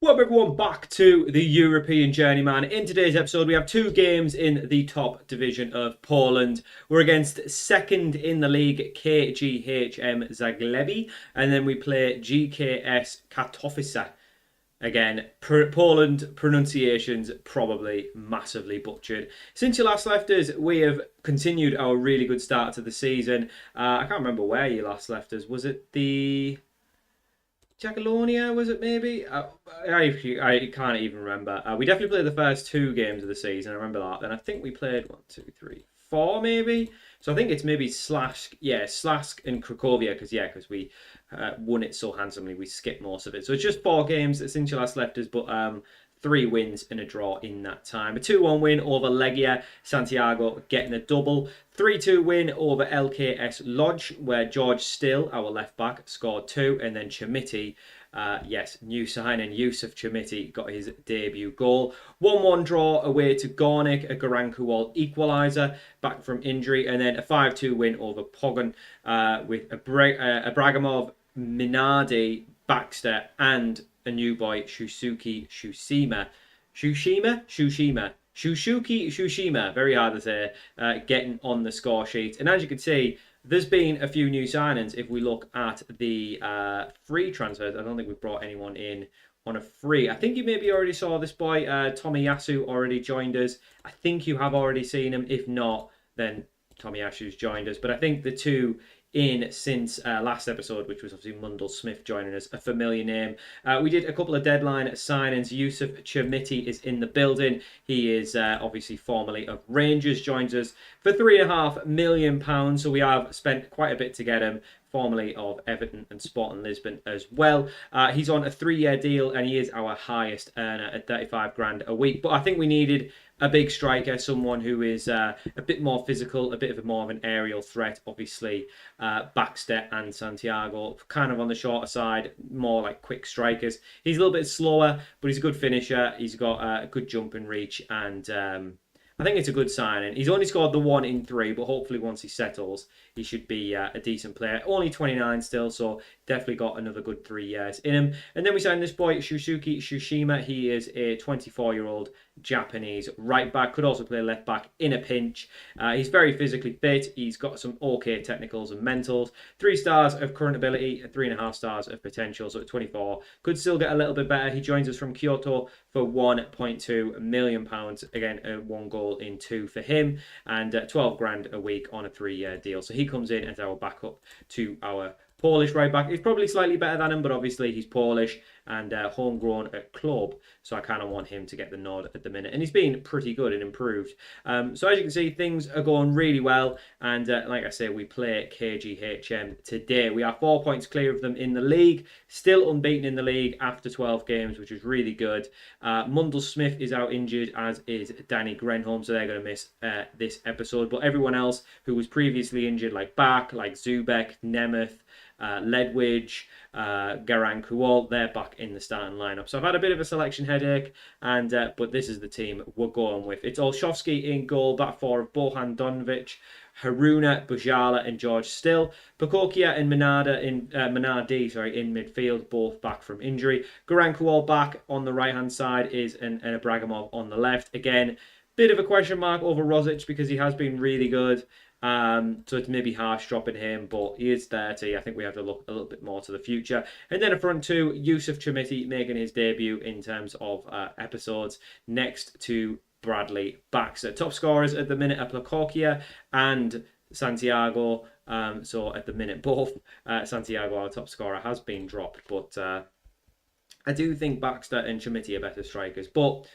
Welcome everyone back to the European Journeyman. In today's episode, we have two games in the top division of Poland. We're against second in the league, KGHM Zagłębie, and then we play GKS Katowice. Again, Poland pronunciations probably massively butchered. Since you last left us, we have continued our really good start to the season. I can't remember where you last left us. Was it the Jagiellonia, was it maybe? I can't even remember. We definitely played the first two games of the season. I remember that. Then I think we played 1, 2, 3, 4 maybe. So I think it's maybe Slask and Cracovia because we won it so handsomely. We skipped most of it. So it's just 4 games since you last left us, but 3 wins and a draw in that time. A 2-1 win over Legia Santiago, getting a double. 3-2 win over LKS Lodge, where George Still, our left back, scored 2. And then Chimiti, new signing, Yusuf Chimiti, got his debut goal. 1-1 draw away to Gornik, a Garankuwal equaliser, back from injury. And then a 5-2 win over Pogoń with Abragamov, Minardi, Baxter, and a new boy, Shusuke Shushima. Shushima, very hard to say, getting on the score sheet. And as you can see, there's been a few new signings. If we look at the free transfers, I don't think we've brought anyone in on a free. I think you maybe already saw this boy, Tomiyasu, already joined us. I think you have already seen him. If not, then Tomiyasu's joined us. But I think the two in since last episode, which was obviously Mundell Smith joining us, a familiar name. We did a couple of deadline signings. Yusuf Chimiti is in the building. He is obviously formerly of Rangers, joins us for £3.5 million. So we have spent quite a bit to get him, formerly of Everton and Sporting Lisbon as well. He's on a 3-year deal and he is our highest earner at 35 grand a week. But I think we needed a big striker, someone who is a bit more physical, a bit of more of an aerial threat. Obviously, Baxter and Santiago kind of on the shorter side, more like quick strikers. He's a little bit slower, but he's a good finisher. He's got a good jump and reach, and I think it's a good signing. He's only scored the 1 in 3, but hopefully once he settles, he should be a decent player. Only 29 still, so definitely got another good 3 years in him. And then we signed this boy, Shusuke Shushima. He is a 24-year-old Japanese right back. Could also play left back in a pinch. He's very physically fit. He's got some okay technicals and mentals. 3 stars of current ability, 3.5 stars of potential. So at 24, could still get a little bit better. He joins us from Kyoto for £1.2 million. Again, 1 goal in 2 for him, and 12 grand a week on a 3-year deal. So he comes in as our backup to our Polish right back. He's probably slightly better than him, but obviously he's Polish and homegrown at club, so I kind of want him to get the nod at the minute. And he's been pretty good and improved. So as you can see, things are going really well. And like I say, we play KGHM today. We are 4 points clear of them in the league, still unbeaten in the league after 12 games, which is really good. Mundell Smith is out injured, as is Danny Grenholm, so they're going to miss this episode. But everyone else who was previously injured, like Bach, like Zubek, Nemeth, Ledwidge, Garankuwal, they're back in the starting lineup. So I've had a bit of a selection headache, and but this is the team we're going with. It's Olszewski in goal, back four of Bohan Donovic, Haruna, Bujala, and George Still. Pakokia and Minardi in midfield, both back from injury. Garankuwal back on the right-hand side is an Abragamov on the left. Again, bit of a question mark over Rosic because he has been really good. So it's maybe harsh dropping him, but he is 30. I think we have to look a little bit more to the future. And then a front two, Yusuf Chimiti making his debut in terms of episodes, next to Bradley Baxter. Top scorers at the minute are Plakokia and Santiago. So at the minute, both Santiago, our top scorer, has been dropped. But I do think Baxter and Chimiti are better strikers. But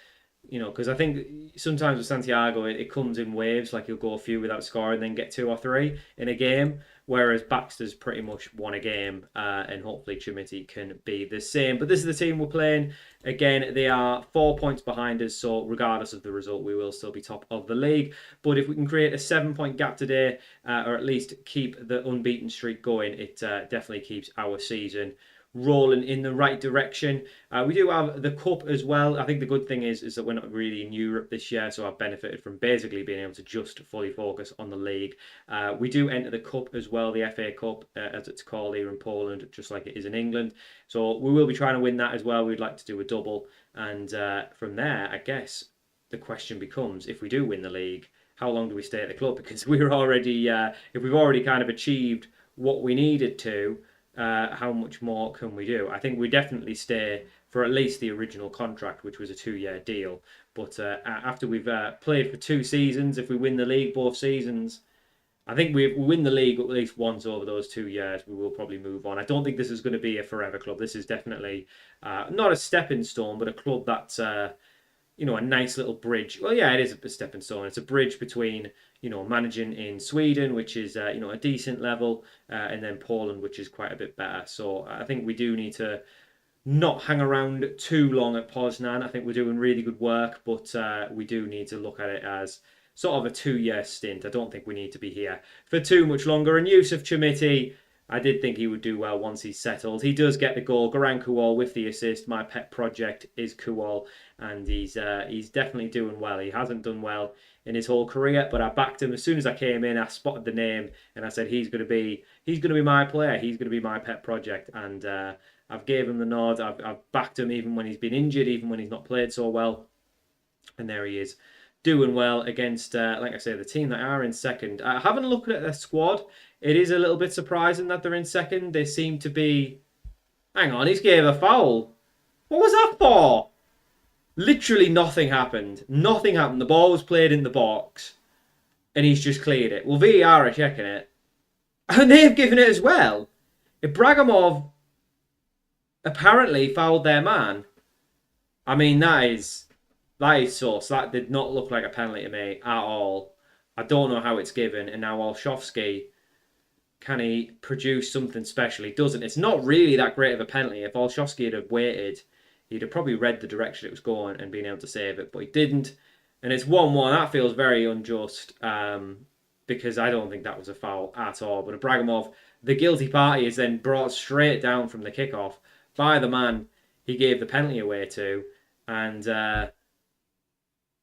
because I think sometimes with Santiago, it comes in waves, like he'll go a few without scoring, then get 2 or 3 in a game, whereas Baxter's pretty much won a game, and hopefully Chimiti can be the same. But this is the team we're playing. Again, they are 4 points behind us, so regardless of the result, we will still be top of the league. But if we can create a 7-point gap today, or at least keep the unbeaten streak going, it definitely keeps our season rolling in the right direction. We do have the cup as well. I think the good thing is that we're not really in Europe this year, so I've benefited from basically being able to just fully focus on the league. We do enter the cup as well, the FA Cup, as it's called here in Poland, just like it is in England. So we will be trying to win that as well. We'd like to do a double, and from there, I guess the question becomes: if we do win the league, how long do we stay at the club? Because we're already, if we've already kind of achieved what we needed to. How much more can we do? I think we definitely stay for at least the original contract, which was a 2-year deal. But after we've played for 2 seasons, if we win the league both seasons, I think we win the league at least once over those 2 years, we will probably move on. I don't think this is going to be a forever club. This is definitely not a stepping stone, but a club that's a nice little bridge. Well, yeah, it is a stepping stone. It's a bridge between, managing in Sweden, which is, a decent level, and then Poland, which is quite a bit better. So I think we do need to not hang around too long at Poznan. I think we're doing really good work, but we do need to look at it as sort of a 2-year stint. I don't think we need to be here for too much longer. And Yusuf Chamiti, I did think he would do well once he's settled. He does get the goal. Goran Kuol with the assist. My pet project is Kuol, and he's definitely doing well. He hasn't done well in his whole career, but I backed him as soon as I came in. I spotted the name and I said he's going to be my player. He's going to be my pet project, and I've gave him the nod. I've backed him even when he's been injured, even when he's not played so well, and there he is, doing well against, like I say, the team that are in second. Having a look at their squad, it is a little bit surprising that they're in second. They seem to be... Hang on, he's gave a foul. What was that for? Literally nothing happened. Nothing happened. The ball was played in the box, and he's just cleared it. Well, VAR are checking it, and they've given it as well. If Bragomov apparently fouled their man, I mean, that is sauce. That did not look like a penalty to me at all. I don't know how it's given, and now Olszewski, can he produce something special? He doesn't. It's not really that great of a penalty. If Olszewski had waited, he'd have probably read the direction it was going and been able to save it, but he didn't. And it's 1-1. That feels very unjust, because I don't think that was a foul at all. But Bragomov, the guilty party, is then brought straight down from the kickoff by the man he gave the penalty away to, and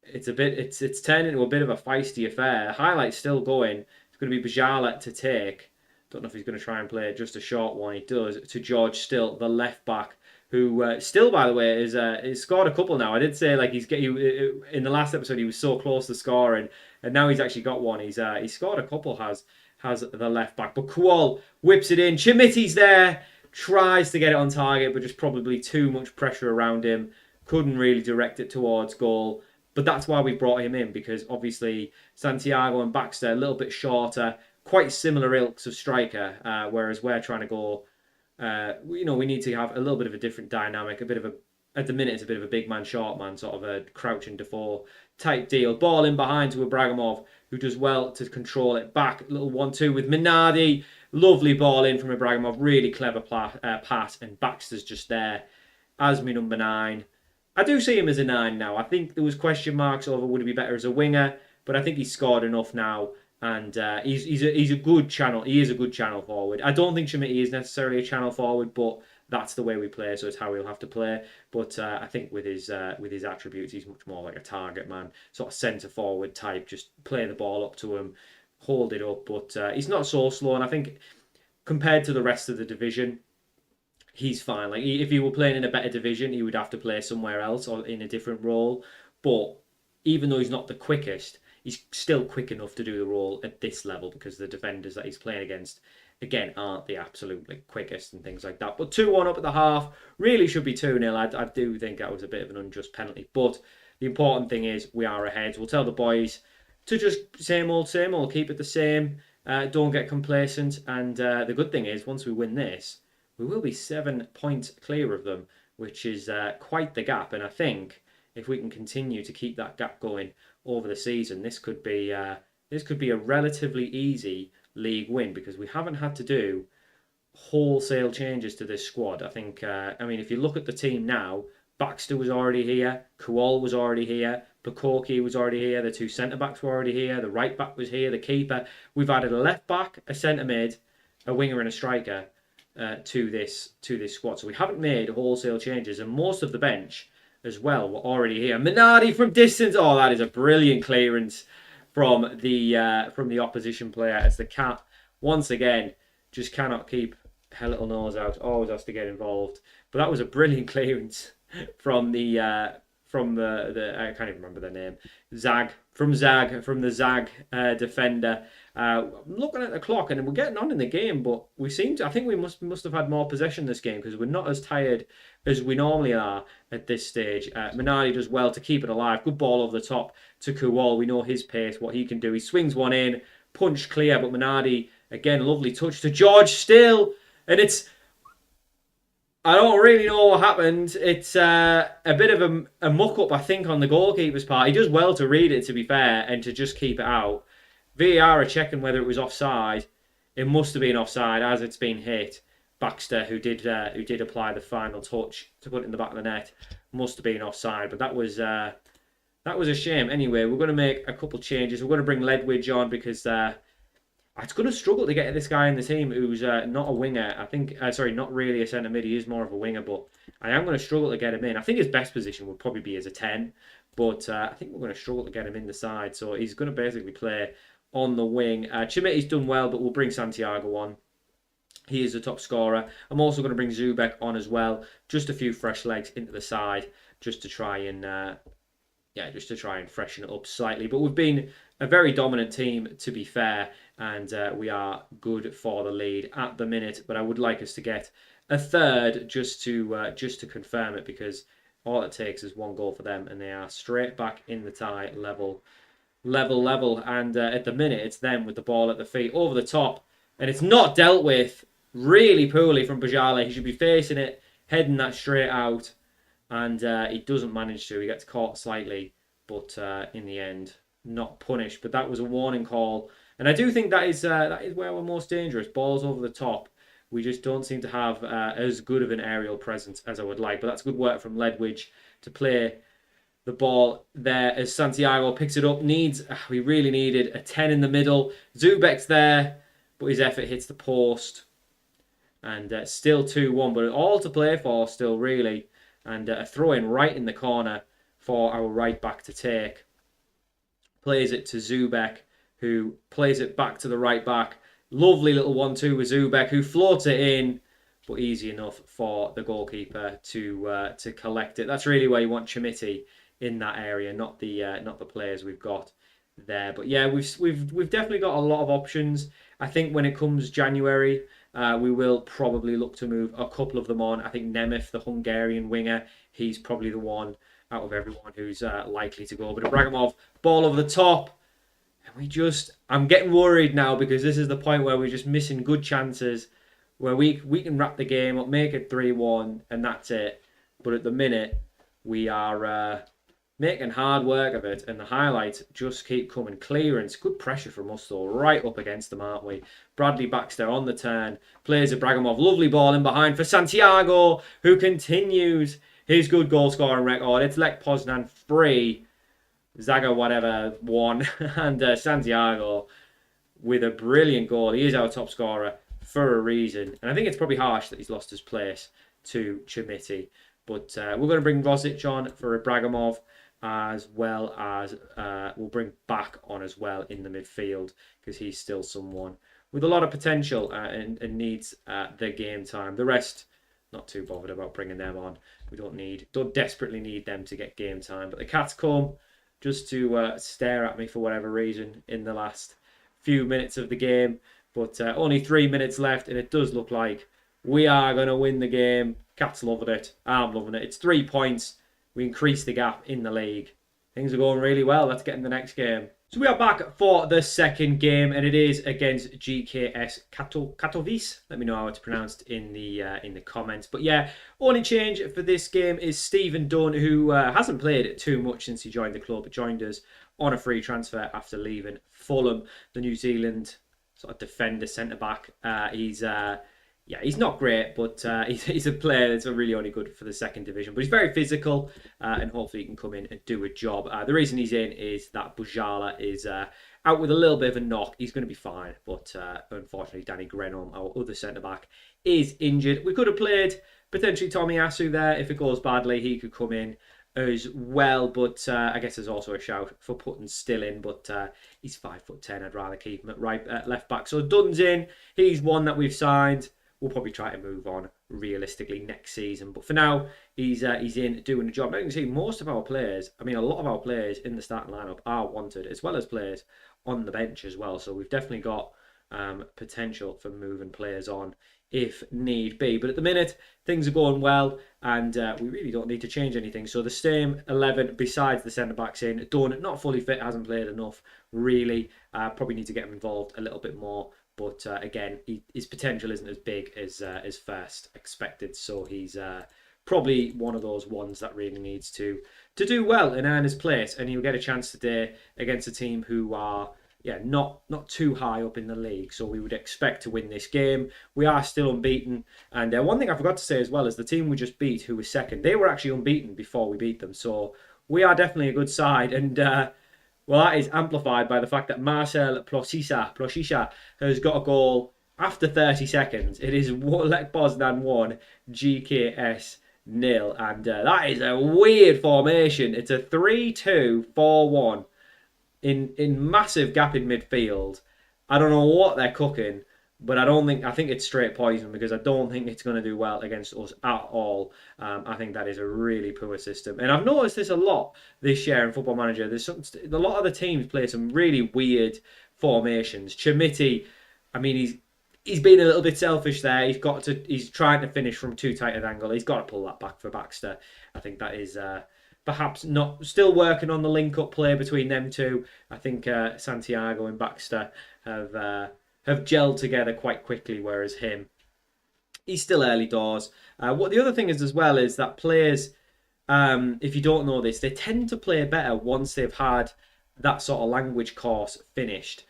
it's turned into a bit of a feisty affair. The highlight's still going. It's going to be Bajala to take. Don't know if he's going to try and play just a short one. He does, to George Still, the left back, who still, by the way, is scored a couple now. I did say like in the last episode he was so close to scoring, and now he's actually got one. He's scored a couple. Has the left back, but Kuol whips it in. Chamiti's there, tries to get it on target, but just probably too much pressure around him. Couldn't really direct it towards goal. But that's why we brought him in, because obviously Santiago and Baxter a little bit shorter, quite similar ilks of striker, whereas we're trying to go. We need to have a little bit of a different dynamic, at the minute it's a bit of a big man, short man, sort of a crouching Defoe type deal. Ball in behind to Ibrahimov, who does well to control it back. A little 1-2 with Minardi. Lovely ball in from Ibrahimov, really clever pass, and Baxter's just there as my number 9. I do see him as a 9 now. I think there was question marks over would he be better as a winger, but I think he's scored enough now. And he's a good channel. He is a good channel forward. I don't think Chamiti is necessarily a channel forward, but that's the way we play, so it's how we'll have to play. But I think with his attributes, he's much more like a target man, sort of centre forward type. Just play the ball up to him, hold it up. But he's not so slow, and I think compared to the rest of the division, he's fine. Like if he were playing in a better division, he would have to play somewhere else or in a different role. But even though he's not the quickest, he's still quick enough to do the role at this level, because the defenders that he's playing against, again, aren't the absolutely quickest and things like that. But 2-1 up at the half, really should be 2-0. I do think that was a bit of an unjust penalty. But the important thing is we are ahead. We'll tell the boys to just same old, keep it the same. Don't get complacent. And the good thing is, once we win this, we will be 7 points clear of them, which is quite the gap. And I think if we can continue to keep that gap going over the season, this could be a relatively easy league win, because we haven't had to do wholesale changes to this squad. I think, if you look at the team now, Baxter was already here, Kuol was already here, Bukoki was already here, the 2 centre-backs were already here, the right-back was here, the keeper. We've added a left-back, a centre-mid, a winger and a striker. to this squad. So we haven't made wholesale changes, and most of the bench as well were already here. Minardi from distance. Oh, that is a brilliant clearance from the opposition player, as the Cat once again just cannot keep her little nose out. Always has to get involved. But that was a brilliant clearance from the I can't even remember their name. From the Zag defender. I'm looking at the clock and we're getting on in the game, but I think we must have had more possession this game, because we're not as tired as we normally are at this stage. Minardi does well to keep it alive. Good ball over the top to Kuwal. We know his pace, what he can do. He swings one in, punched clear, but Minardi, again, lovely touch to George still. And I don't really know what happened. It's a bit of a muck-up, I think, on the goalkeeper's part. He does well to read it, to be fair, and to just keep it out. VAR are checking whether it was offside. It must have been offside, as it's been hit. Baxter, who did apply the final touch to put it in the back of the net, must have been offside. But that was a shame. Anyway, we're going to make a couple changes. We're going to bring Ledwidge on, because it's going to struggle to get this guy in the team who's not a winger. I think, not really a centre mid. He is more of a winger, but I am going to struggle to get him in. I think his best position would probably be as a 10, but I think we're going to struggle to get him in the side. So he's going to basically play on the wing. Chimiti's done well, but we'll bring Santiago on. He is the top scorer. I'm also going to bring Zubek on as well. Just a few fresh legs into the side, just to try and freshen it up slightly. But we've been a very dominant team, to be fair, and we are good for the lead at the minute. But I would like us to get a third just to confirm it, because all it takes is one goal for them, and they are straight back in the tie, level. And at the minute, it's them with the ball at the feet, over the top, and it's not dealt with really poorly from Bajala. He should be facing it, heading that straight out, and he doesn't manage to. He gets caught slightly, but in the end, not punished. But that was a warning call, and I do think that is where we're most dangerous. Balls over the top. We just don't seem to have as good of an aerial presence as I would like. But that's good work from Ledwidge to play the ball there as Santiago picks it up. We really needed a 10 in the middle. Zubek's there, but his effort hits the post. And still 2-1, but all to play for still, really. And a throw-in right in the corner for our right back to take. Plays it to Zubek, who plays it back to the right back. Lovely little 1-2 with Zubek, who floats it in, but easy enough for the goalkeeper to collect it. That's really where you want Chimiti in that area, not the players we've got there. But yeah, we've definitely got a lot of options. I think when it comes January, we will probably look to move a couple of them on. I think Nemeth, the Hungarian winger, he's probably the one out of everyone who's likely to go. But Ibrahimov, ball over the top. And I'm getting worried now, because this is the point where we're just missing good chances, where we can wrap the game up, make it 3-1, and that's it. But at the minute, we are making hard work of it, and the highlights just keep coming. Clearance, good pressure from us though, right up against them, aren't we? Bradley Baxter on the turn, plays Ibrahimov, lovely ball in behind for Santiago, who continues his good goal scoring record. It's Lech Poznan 3, Zaga whatever 1, and Santiago with a brilliant goal. He is our top scorer for a reason, and I think it's probably harsh that he's lost his place to Chimiti. But we're going to bring Rosic on for Ibrahimov, as well as we'll bring back on as well in the midfield, because he's still someone with a lot of potential and needs the game time. The rest, not too bothered about bringing them on. We don't desperately need them to get game time. But the Cats come just to stare at me for whatever reason in the last few minutes of the game. But only 3 minutes left, and it does look like we are going to win the game. Cats loving it. I'm loving it. It's 3 points. We increase the gap in the league. Things are going really well. Let's get in the next game. So we are back for the second game, and it is against GKS Katowice. Let me know how it's pronounced in the comments. But yeah, only change for this game is Stephen Dunn, who hasn't played too much since he joined the club. Joined us on a free transfer after leaving Fulham, the New Zealand sort of defender centre back. He's not great, but he's a player that's really only good for the second division. But he's very physical, and hopefully he can come in and do a job. The reason he's in is that Bujala is out with a little bit of a knock. He's going to be fine, but unfortunately, Danny Grenholm, our other centre-back, is injured. We could have played potentially Tommy Asu there. If it goes badly, he could come in as well, but I guess there's also a shout for putting Still in, but he's 5'10". I'd rather keep him at left back. So Dunn's in. He's one that we've signed. We'll probably try to move on realistically next season, but for now he's in doing the job. Now you can see most of our players, I mean a lot of our players in the starting lineup are wanted, as well as players on the bench as well. So we've definitely got potential for moving players on if need be. But at the minute, things are going well, and we really don't need to change anything. So the same 11 besides the centre-backs in. Dunn, not fully fit, hasn't played enough, really. Probably need to get him involved a little bit more. But again, his potential isn't as big as first expected. So he's probably one of those ones that really needs to do well and earn his place. And he'll get a chance today against a team who are not too high up in the league, so we would expect to win this game. We are still unbeaten, and one thing I forgot to say as well is the team we just beat, who was second, they were actually unbeaten before we beat them, so we are definitely a good side. And well, that is amplified by the fact that Marcel Ploshisha has got a goal after 30 seconds. It is Lech Poznan 1, GKS 0, and that is a weird formation. It's a 3-2-4-1. In massive gap in midfield. I don't know what they're cooking, but I think it's straight poison, because I don't think it's going to do well against us at all. I think that is a really poor system, and I've noticed this a lot this year in Football Manager. A lot of the teams play some really weird formations. Chimiti, I mean, he's been a little bit selfish there. He's trying to finish from too tight an angle. He's got to pull that back for Baxter. I think that is perhaps not, still working on the link-up play between them two. I think Santiago and Baxter have gelled together quite quickly, whereas he's still early doors. What the other thing is as well is that players, if you don't know this, they tend to play better once they've had that sort of language course finished,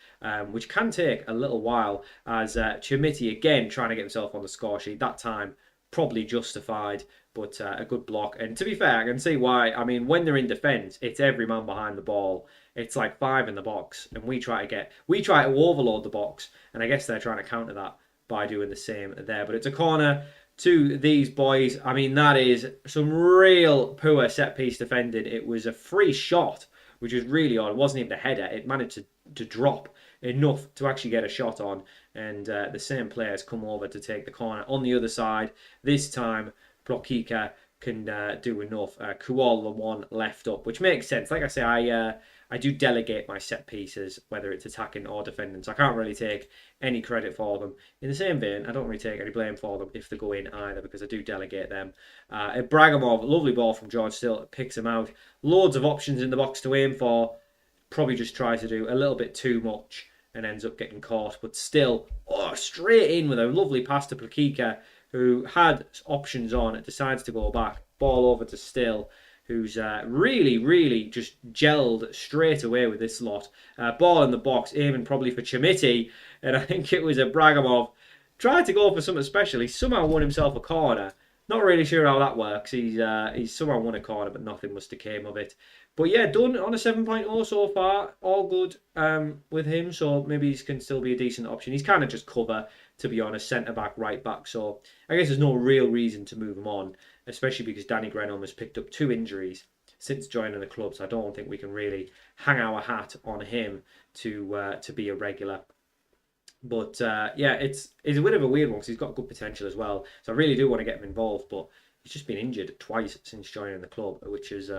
which can take a little while, as Chimiti, again, trying to get himself on the score sheet, that time probably justified, but a good block. And to be fair, I can see why. I mean, when they're in defence, it's every man behind the ball. It's like 5 in the box, and we try to overload the box, and I guess they're trying to counter that by doing the same there. But it's a corner to these boys. I mean, that is some real poor set-piece defending. It was a free shot, which is really odd. It wasn't even a header. It managed to drop enough to actually get a shot on, and the same players come over to take the corner on the other side. This time, Plokika can do enough. Kuol, the one left up, which makes sense. Like I say, I do delegate my set pieces, whether it's attacking or defending, so I can't really take any credit for them. In the same vein, I don't really take any blame for them if they go in either, because I do delegate them. Bragomov, lovely ball from George Still, picks him out. Loads of options in the box to aim for. Probably just tries to do a little bit too much and ends up getting caught, but still, straight in with a lovely pass to Plakika, who had options on, decides to go back, ball over to Still, who's really just gelled straight away with this lot. Ball in the box, aiming probably for Chimiti, and I think it was a Bragomov. Tried to go for something special. He somehow won himself a corner. Not really sure how that works. He's somehow won a corner, but nothing must have came of it. But yeah, done on a 7.0 so far. All good with him, so maybe he can still be a decent option. He's kind of just cover, to be honest, centre-back, right-back, so I guess there's no real reason to move him on, especially because Danny Grenholm has picked up 2 injuries since joining the club, so I don't think we can really hang our hat on him to be a regular. But yeah, it's a bit of a weird one, because he's got good potential as well, so I really do want to get him involved, but he's just been injured twice since joining the club, which is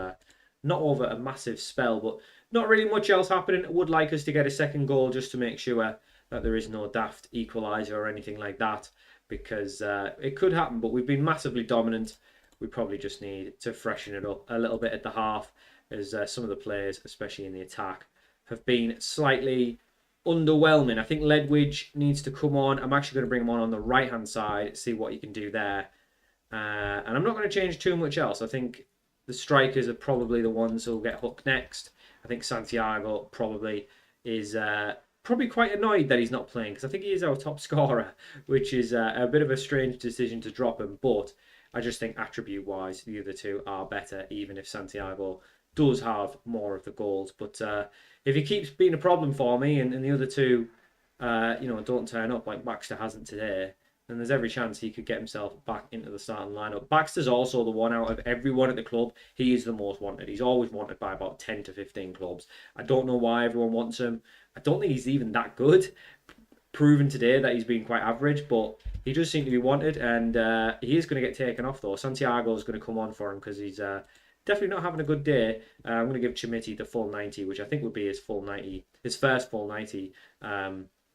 not over a massive spell, but not really much else happening. I would like us to get a second goal just to make sure that there is no daft equaliser or anything like that, because it could happen, but we've been massively dominant. We probably just need to freshen it up a little bit at the half, as some of the players, especially in the attack, have been slightly underwhelming. I think Ledwidge needs to come on. I'm actually going to bring him on the right-hand side, see what he can do there. And I'm not going to change too much else. I think the strikers are probably the ones who'll get hooked next. I think Santiago probably is probably quite annoyed that he's not playing, because I think he is our top scorer, which is a bit of a strange decision to drop him. But I just think attribute-wise, the other two are better, even if Santiago does have more of the goals. But if he keeps being a problem for me and the other two, don't turn up like Baxter hasn't today, then there's every chance he could get himself back into the starting lineup. Baxter's also the one out of everyone at the club. He is the most wanted. He's always wanted by about 10 to 15 clubs. I don't know why everyone wants him. I don't think he's even that good. Proven today that he's been quite average, but he does seem to be wanted, and he is going to get taken off though. Santiago is going to come on for him because he's definitely not having a good day. I'm going to give Chimiti the full 90, which I think would be his full 90, his first full 90,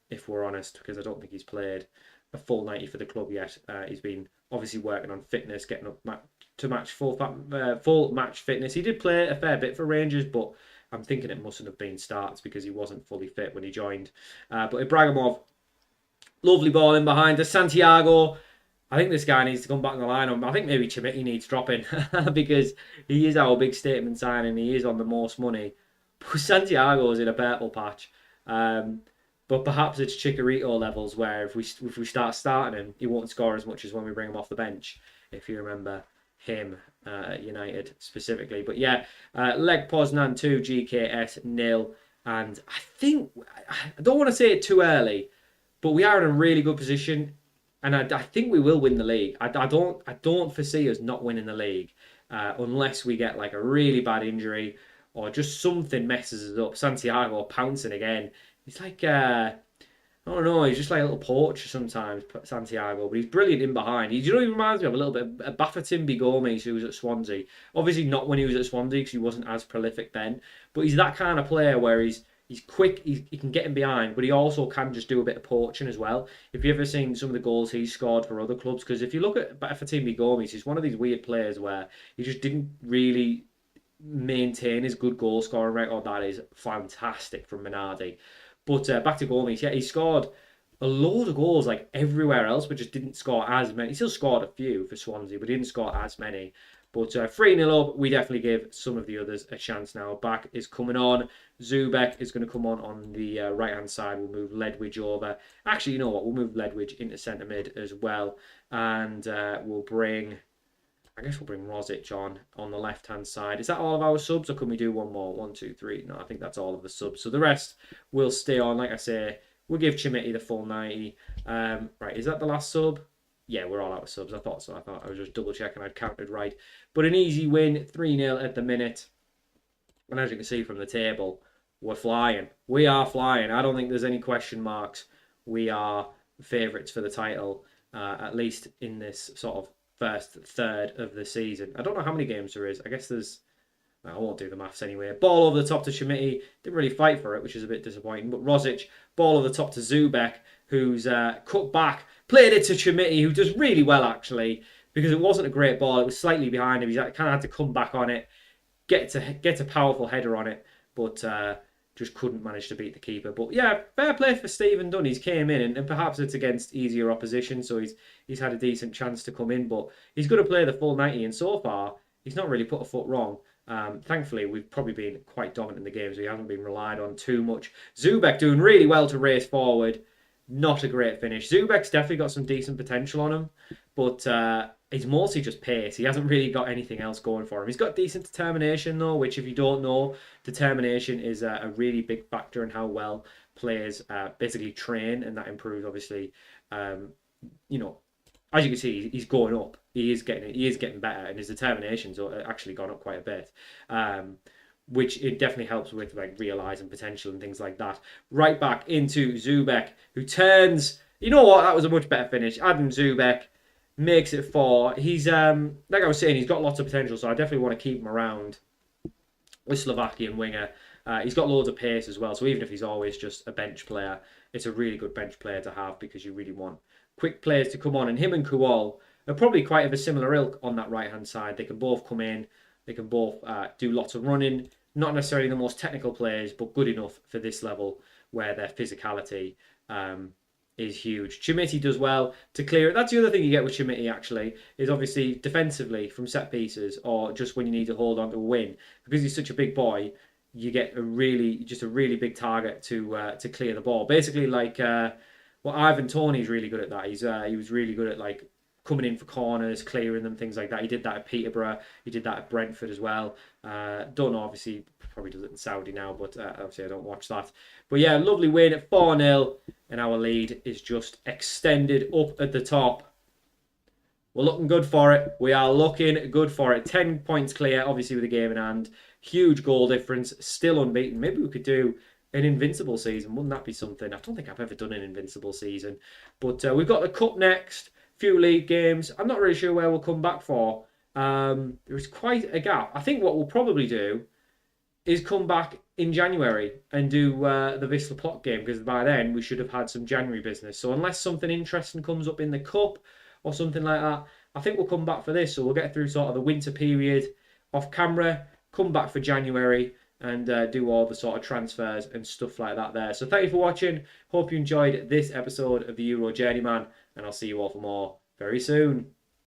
if we're honest, because I don't think he's played a full 90 for the club yet. He's been obviously working on fitness, getting up to match full match fitness. He did play a fair bit for Rangers, but I'm thinking it mustn't have been starts because he wasn't fully fit when he joined. But Ibrahimov, lovely ball in behind to Santiago. I think this guy needs to come back in the lineup. I think maybe Chimiti needs dropping because he is our big statement signing. He is on the most money. But Santiago's in a purple patch. But perhaps it's Chicharito levels where if we start starting him, he won't score as much as when we bring him off the bench. If you remember him at United specifically. But yeah, Leg Poznan 2, GKS 0. And I don't want to say it too early, but we are in a really good position. And I think we will win the league. I don't foresee us not winning the league unless we get like a really bad injury or just something messes us up. Santiago pouncing again. He's like, I don't know, he's just like a little poacher sometimes, Santiago, but he's brilliant in behind. He reminds me of a little bit of Bafferton Gomes, who was at Swansea. Obviously not when he was at Swansea because he wasn't as prolific then, but he's that kind of player where he's quick, he can get him behind, but he also can just do a bit of poaching as well. If you've ever seen some of the goals he's scored for other clubs, because if you look at Bafferton Gomes, he's one of these weird players where he just didn't really maintain his good goal scoring record. That is fantastic from Minardi. But back to Gomes, yeah, he scored a load of goals like everywhere else, but just didn't score as many. He still scored a few for Swansea, but he didn't score as many. But 3-0 up, we definitely give some of the others a chance now. Back is coming on. Zubek is going to come on the right-hand side. We'll move Ledwidge over. Actually, you know what? We'll move Ledwidge into centre mid as well. And we'll bring Rosic on the left-hand side. Is that all of our subs, or can we do one more? 1, 2, 3. No, I think that's all of the subs. So the rest will stay on. Like I say, we'll give Chimiti the full 90. Right, is that the last sub? Yeah, we're all out of subs. I thought so. I was just double-checking I'd counted right. But an easy win, 3-0 at the minute. And as you can see from the table, we're flying. We are flying. I don't think there's any question marks. We are favourites for the title, at least in this sort of first third of the season. I don't know how many games there is. I guess there's... I won't do the maths anyway. Ball over the top to Chimiti. Didn't really fight for it, which is a bit disappointing. But Rosic, ball over the top to Zubek, who's cut back. Played it to Chimiti, who does really well, actually, because it wasn't a great ball. It was slightly behind him. He kind of had to come back on it, get a powerful header on it, but just couldn't manage to beat the keeper. But yeah, fair play for Stephen Dunn. He's came in, and perhaps it's against easier opposition, so he's had a decent chance to come in. But he's going to play the full 90, and so far, he's not really put a foot wrong. Thankfully, we've probably been quite dominant in the game, so he hasn't been relied on too much. Zubek doing really well to race forward. Not a great finish. Zubek's definitely got some decent potential on him, but he's mostly just pace. He hasn't really got anything else going for him. He's got decent determination, though, which, if you don't know, determination is a really big factor in how well players basically train, and that improves, obviously, as you can see, he's going up. He is getting better, and his determination's actually gone up quite a bit. Which it definitely helps with, like, realising potential and things like that. Right back into Zubek, who turns... You know what? That was a much better finish. Adam Zubek makes it 4. He's, like I was saying, he's got lots of potential, so I definitely want to keep him around. With Slovakian winger. He's got loads of pace as well, so even if he's always just a bench player, it's a really good bench player to have because you really want quick players to come on. And him and Kual are probably quite of a similar ilk on that right-hand side. They can both come in. They can both do lots of running. Not necessarily the most technical players, but good enough for this level where their physicality is huge. Chimiti does well to clear it. That's the other thing you get with Chimiti, actually, is obviously defensively from set pieces or just when you need to hold on to a win. Because he's such a big boy, you get a really big target to clear the ball. Basically, like, Ivan Toney's really good at that. He was really good at, like, coming in for corners, clearing them, things like that. He did that at Peterborough. He did that at Brentford as well. Don't know, obviously, probably does it in Saudi now, but obviously I don't watch that. But yeah, lovely win at 4-0, and our lead is just extended up at the top. We're looking good for it. We are looking good for it. 10 points clear, obviously, with the game in hand. Huge goal difference, still unbeaten. Maybe we could do an invincible season. Wouldn't that be something? I don't think I've ever done an invincible season. But we've got the Cup next, few league games. I'm not really sure where we'll come back for. There is quite a gap. I think what we'll probably do is come back in January and do the Wisla Plot game, because by then we should have had some January business. So unless something interesting comes up in the Cup or something like that, I think we'll come back for this. So we'll get through sort of the winter period off camera, come back for January, and do all the sort of transfers and stuff like that there. So thank you for watching. Hope you enjoyed this episode of the Euro Journeyman, and I'll see you all for more very soon.